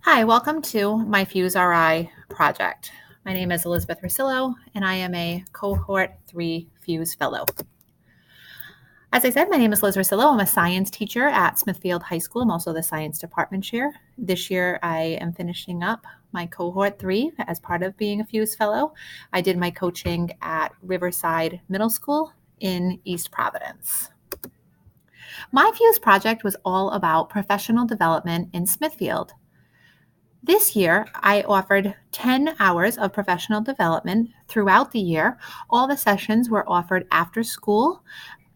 Hi, welcome to my Fuse RI project. My name is Elizabeth Rosillo, and I am a Cohort 3 Fuse Fellow. As I said, my name is Liz Rosillo. I'm a science teacher at Smithfield High School. I'm also the science department chair. This year, I am finishing up my Cohort 3 as part of being a Fuse Fellow. I did my coaching at Riverside Middle School in East Providence. My Fuse project was all about professional development in Smithfield. This year, I offered 10 hours of professional development throughout the year. All the sessions were offered after school,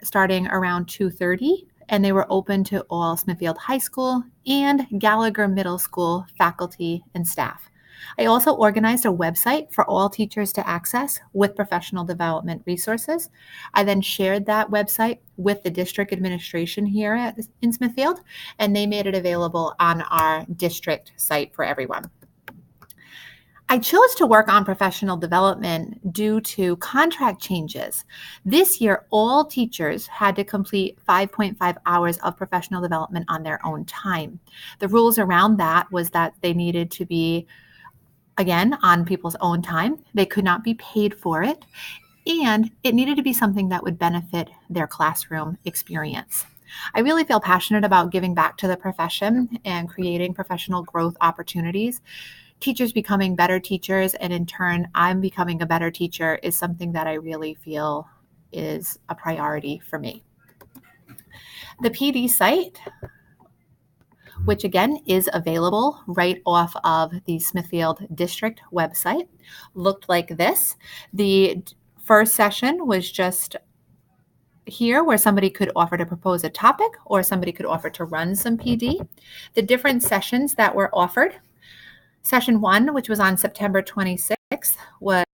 starting around 2:30, and they were open to all Smithfield High School and Gallagher Middle School faculty and staff. I also organized a website for all teachers to access with professional development resources. I then shared that website with the district administration here in Smithfield, and they made it available on our district site for everyone. I chose to work on professional development due to contract changes. This year, all teachers had to complete 5.5 hours of professional development on their own time. The rules around that was that they needed to be, again, on people's own time. They could not be paid for it, and it needed to be something that would benefit their classroom experience. I really feel passionate about giving back to the profession and creating professional growth opportunities. Teachers becoming better teachers, and in turn, I'm becoming a better teacher, is something that I really feel is a priority for me. The PD site, which again is available right off of the Smithfield District website, looked like this. The first session was just here where somebody could offer to propose a topic or somebody could offer to run some PD. The different sessions that were offered. Session 1, which was on September 26th, was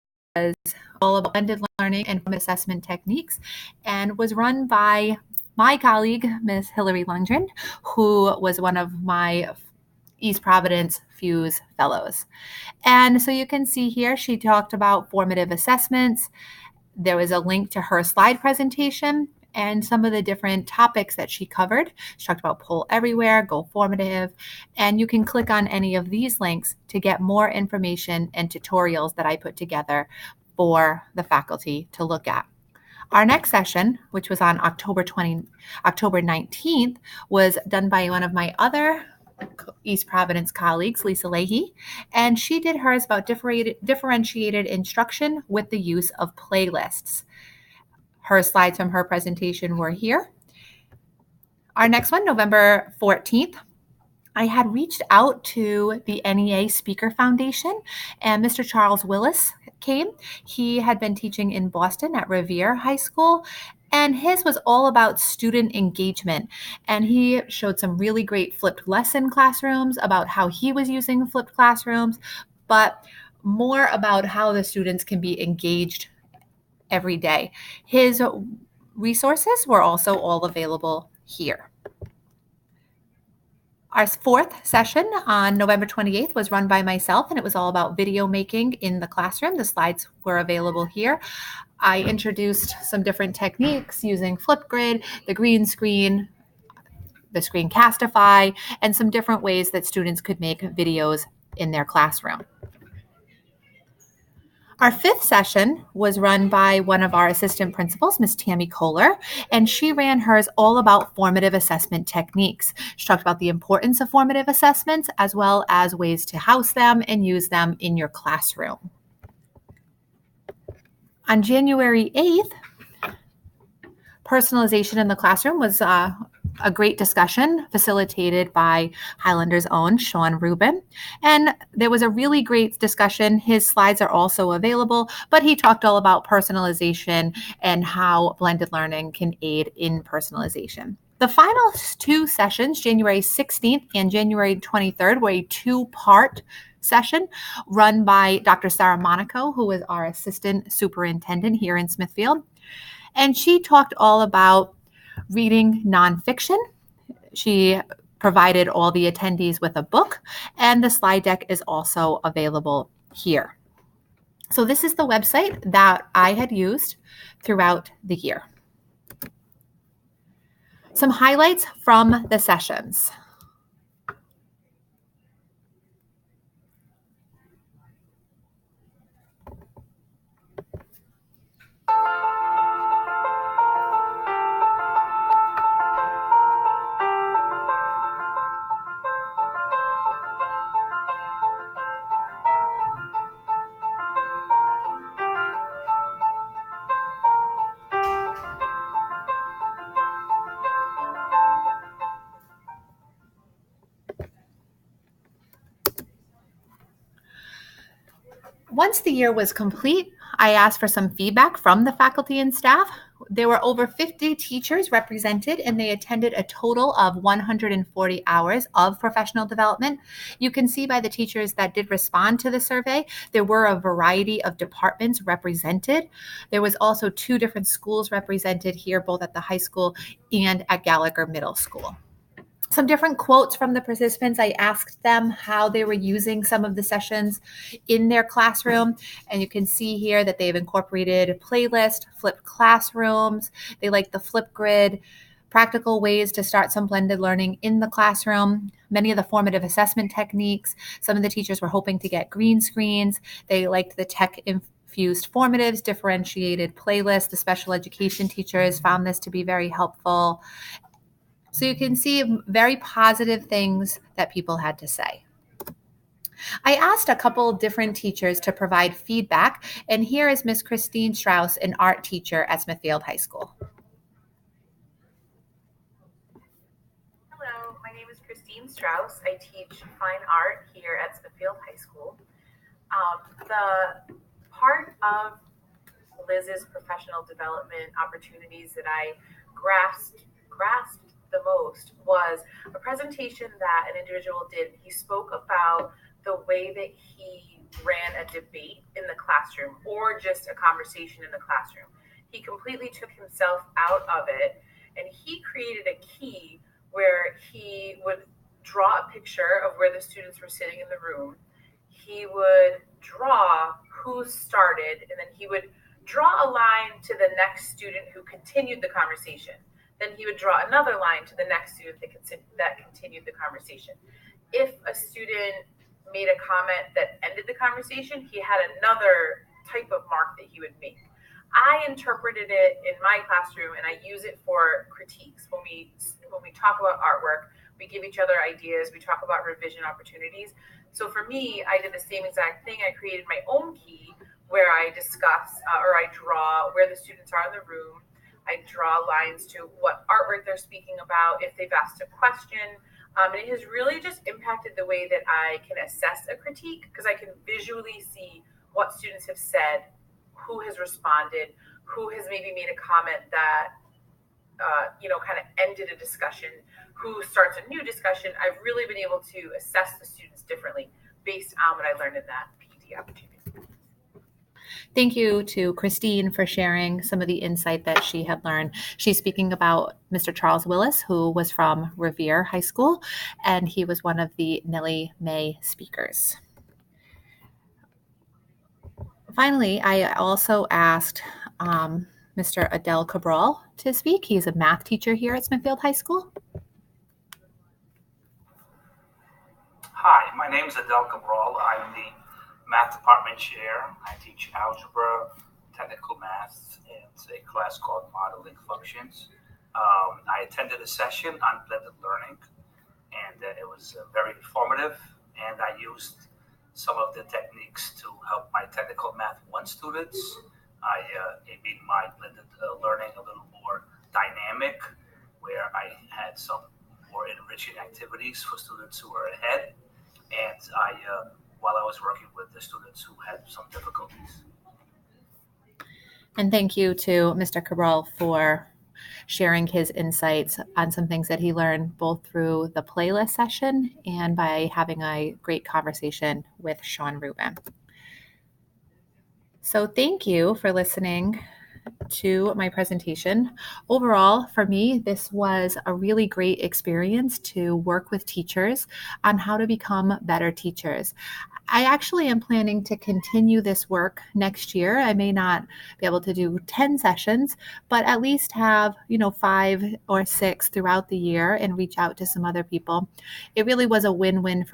all about blended learning and assessment techniques and was run by my colleague, Ms. Hillary Lundgren, who was one of my East Providence Fuse Fellows. And so you can see here, she talked about formative assessments. There was a link to her slide presentation and some of the different topics that she covered. She talked about Poll Everywhere, Go Formative, and you can click on any of these links to get more information and tutorials that I put together for the faculty to look at. Our next session, which was on October 19th, was done by one of my other East Providence colleagues, Lisa Leahy, and she did hers about differentiated instruction with the use of playlists. Her slides from her presentation were here. Our next one, November 14th, I had reached out to the NEA Speaker Foundation, and Mr. Charles Willis came. He had been teaching in Boston at Revere High School, and his was all about student engagement. And he showed some really great flipped lesson classrooms about how he was using flipped classrooms, but more about how the students can be engaged every day. His resources were also all available here. Our fourth session on November 28th was run by myself, and it was all about video making in the classroom. The slides were available here. I introduced some different techniques using Flipgrid, the green screen, the Screencastify, and some different ways that students could make videos in their classroom. Our fifth session was run by one of our assistant principals, Ms. Tammy Kohler, and she ran hers all about formative assessment techniques. She talked about the importance of formative assessments as well as ways to house them and use them in your classroom. On January 8th, personalization in the classroom was a great discussion facilitated by Highlander's own Sean Rubin. And there was a really great discussion. His slides are also available, but he talked all about personalization and how blended learning can aid in personalization. The final two sessions, January 16th and January 23rd, were a two-part session run by Dr. Sarah Monaco, who is our assistant superintendent here in Smithfield. And she talked all about reading nonfiction. She provided all the attendees with a book, and the slide deck is also available here. So this is the website that I had used throughout the year. Some highlights from the sessions. Once the year was complete, I asked for some feedback from the faculty and staff. There were over 50 teachers represented, and they attended a total of 140 hours of professional development. You can see by the teachers that did respond to the survey, there were a variety of departments represented. There was also 2 different schools represented here, both at the high school and at Gallagher Middle School. Some different quotes from the participants. I asked them how they were using some of the sessions in their classroom. And you can see here that they've incorporated playlist, flipped classrooms. They like the Flipgrid, practical ways to start some blended learning in the classroom, many of the formative assessment techniques. Some of the teachers were hoping to get green screens. They liked the tech infused formatives, differentiated playlists. The special education teachers found this to be very helpful. So you can see very positive things that people had to say. I asked a couple different teachers to provide feedback, and here is Miss Christine Strauss, an art teacher at Smithfield High School. Hello, my name is Christine Strauss. I teach fine art here at Smithfield High School. The part of Liz's professional development opportunities that I grasped the most was a presentation that an individual did. He spoke about the way that he ran a debate in the classroom or just a conversation in the classroom. He completely took himself out of it, and he created a key where he would draw a picture of where the students were sitting in the room. He would draw who started, and then he would draw a line to the next student who continued the conversation. Then he would draw another line to the next student that continued the conversation. If a student made a comment that ended the conversation, he had another type of mark that he would make. I interpreted it in my classroom, and I use it for critiques. When we talk about artwork, we give each other ideas, we talk about revision opportunities. So for me, I did the same exact thing. I created my own key where I discuss or I draw where the students are in the room. I draw lines to what artwork they're speaking about, if they've asked a question. And it has really just impacted the way that I can assess a critique, because I can visually see what students have said, who has responded, who has maybe made a comment that, kind of ended a discussion, who starts a new discussion. I've really been able to assess the students differently based on what I learned in that PD opportunity. Thank you to Christine for sharing some of the insight that she had learned. She's speaking about Mr. Charles Willis, who was from Revere High School, and he was one of the Nellie Mae speakers. Finally, I also asked Mr. Adele Cabral to speak. He's a math teacher here at Smithfield High School. Hi, my name is Adele Cabral. I'm the math department chair. I teach algebra, technical math, and a class called modeling functions. I attended a session on blended learning, and it was very informative, and I used some of the techniques to help my technical math 1 students. It made my blended learning a little more dynamic, where I had some more enriching activities for students who were ahead, and while I was working with the students who had some difficulties. And thank you to Mr. Cabral for sharing his insights on some things that he learned both through the playlist session and by having a great conversation with Sean Rubin. So thank you for listening to my presentation. Overall, for me, this was a really great experience to work with teachers on how to become better teachers. I actually am planning to continue this work next year. I may not be able to do 10 sessions, but at least have, 5 or 6 throughout the year and reach out to some other people. It really was a win-win for